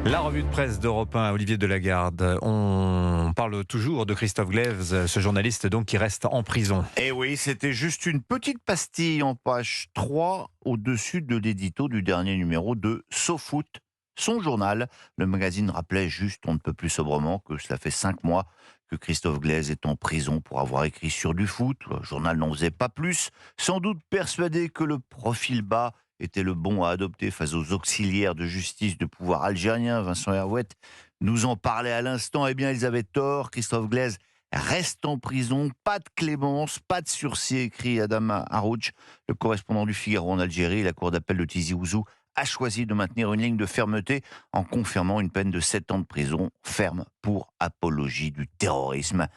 La revue de presse d'Europe 1, Olivier Delagarde. On parle toujours de Christophe Glaise, ce journaliste donc qui reste en prison. Eh oui, c'était juste une petite pastille en page 3 au-dessus de l'édito du dernier numéro de SoFoot, son journal. Le magazine rappelait juste, on ne peut plus sobrement, que cela fait 5 mois que Christophe Glaise est en prison pour avoir écrit sur du foot. Le journal n'en faisait pas plus, sans doute persuadé que le profil bas était le bon à adopter face aux auxiliaires de justice de pouvoir algériens. Vincent Herouet nous en parlait à l'instant. Eh bien, ils avaient tort. Christophe Glaise reste en prison, pas de clémence, pas de sursis, écrit Adama Harouch, le correspondant du Figaro en Algérie. La cour d'appel de Tizi Ouzou a choisi de maintenir une ligne de fermeté en confirmant une peine de 7 ans de prison ferme pour apologie du terrorisme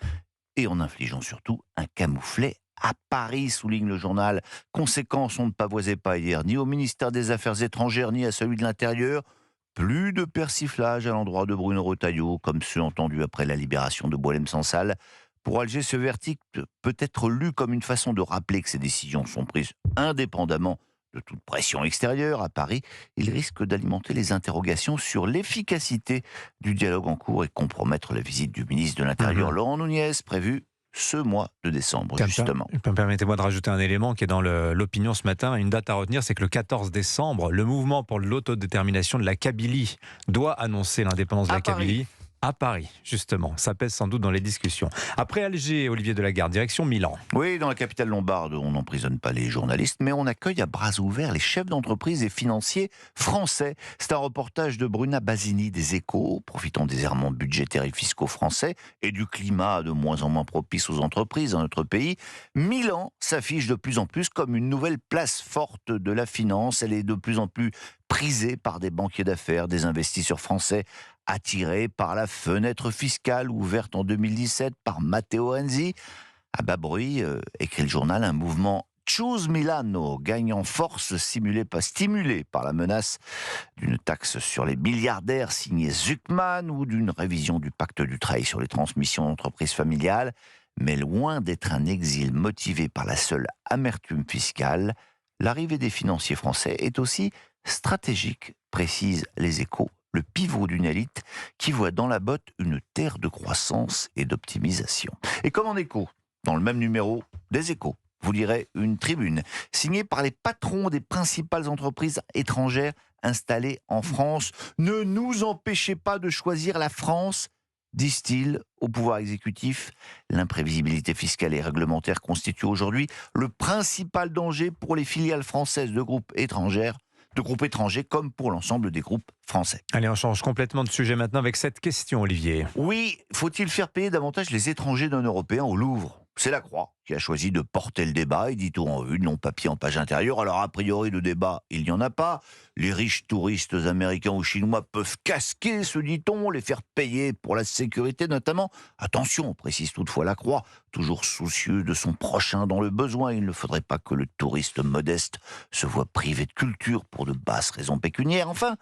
et en infligeant surtout un camouflet à Paris, souligne le journal. Conséquence, on ne pavoisait pas hier ni au ministère des Affaires étrangères ni à celui de l'Intérieur. Plus de persiflage à l'endroit de Bruno Retailleau, comme ceux entendus après la libération de Boualem Sansal. Pour Alger, ce verdict peut être lu comme une façon de rappeler que ces décisions sont prises indépendamment de toute pression extérieure. À Paris, il risque d'alimenter les interrogations sur l'efficacité du dialogue en cours et compromettre la visite du ministre de l'Intérieur, Laurent Nunez, prévue ce mois de décembre, justement. Permettez-moi de rajouter un élément qui est dans l'opinion ce matin. Une date à retenir, c'est que le 14 décembre, le mouvement pour l'autodétermination de la Kabylie doit annoncer l'indépendance de la Kabylie. À Paris, justement. Ça pèse sans doute dans les discussions. Après Alger, Olivier Delagarde, direction Milan. Oui, dans la capitale lombarde, on n'emprisonne pas les journalistes, mais on accueille à bras ouverts les chefs d'entreprise et financiers français. C'est un reportage de Bruna Basini des Échos, profitant des errements budgétaires et fiscaux français et du climat de moins en moins propice aux entreprises dans notre pays. Milan s'affiche de plus en plus comme une nouvelle place forte de la finance. Elle est de plus en plus prisée par des banquiers d'affaires, des investisseurs français attirés par la fenêtre fiscale ouverte en 2017 par Matteo Renzi. À bas bruit, écrit le journal, un mouvement Choose Milano gagne en force, stimulé par la menace d'une taxe sur les milliardaires signée Zuckman ou d'une révision du pacte du travail sur les transmissions d'entreprises familiales. Mais loin d'être un exil motivé par la seule amertume fiscale, l'arrivée des financiers français est aussi stratégique, précisent les Échos, le pivot d'une élite qui voit dans la botte une terre de croissance et d'optimisation. Et comme en écho, dans le même numéro des Échos, vous lirez une tribune signée par les patrons des principales entreprises étrangères installées en France. Ne nous empêchez pas de choisir la France, disent-ils au pouvoir exécutif. L'imprévisibilité fiscale et réglementaire constitue aujourd'hui le principal danger pour les filiales françaises de groupes étrangers comme pour l'ensemble des groupes français. Allez, on change complètement de sujet maintenant avec cette question, Olivier. Oui, faut-il faire payer davantage les étrangers non européens au Louvre ? C'est la Croix qui a choisi de porter le débat, édito en une, non papier en page intérieure. Alors a priori, le débat, il n'y en a pas. Les riches touristes américains ou chinois peuvent casquer, se dit-on, les faire payer pour la sécurité notamment. Attention, précise toutefois la Croix, toujours soucieux de son prochain dans le besoin. Il ne faudrait pas que le touriste modeste se voie privé de culture pour de basses raisons pécuniaires. Enfin,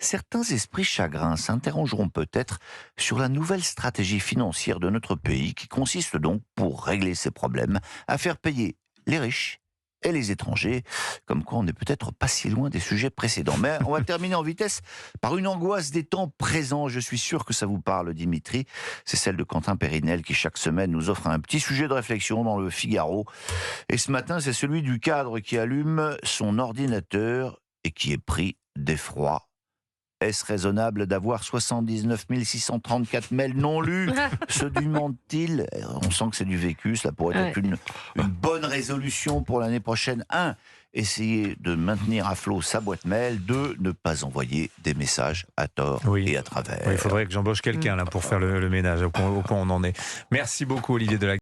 certains esprits chagrins s'interrogeront peut-être sur la nouvelle stratégie financière de notre pays qui consiste donc, pour régler ces problèmes, à faire payer les riches et les étrangers, comme quoi on n'est peut-être pas si loin des sujets précédents. Mais on va terminer en vitesse par une angoisse des temps présents. Je suis sûr que ça vous parle, Dimitri. C'est celle de Quentin Périnel qui chaque semaine nous offre un petit sujet de réflexion dans le Figaro. Et ce matin, c'est celui du cadre qui allume son ordinateur et qui est pris d'effroi. Est-ce raisonnable d'avoir 79 634 mails non lus ? Se demande-t-il. On sent que c'est du vécu, cela pourrait être une bonne résolution pour l'année prochaine. 1. Essayer de maintenir à flot sa boîte mail. 2. Ne pas envoyer des messages à tort et à travers. Oui, il faudrait que j'embauche quelqu'un là pour faire le ménage, au point où on en est. Merci beaucoup, Olivier Delagarde.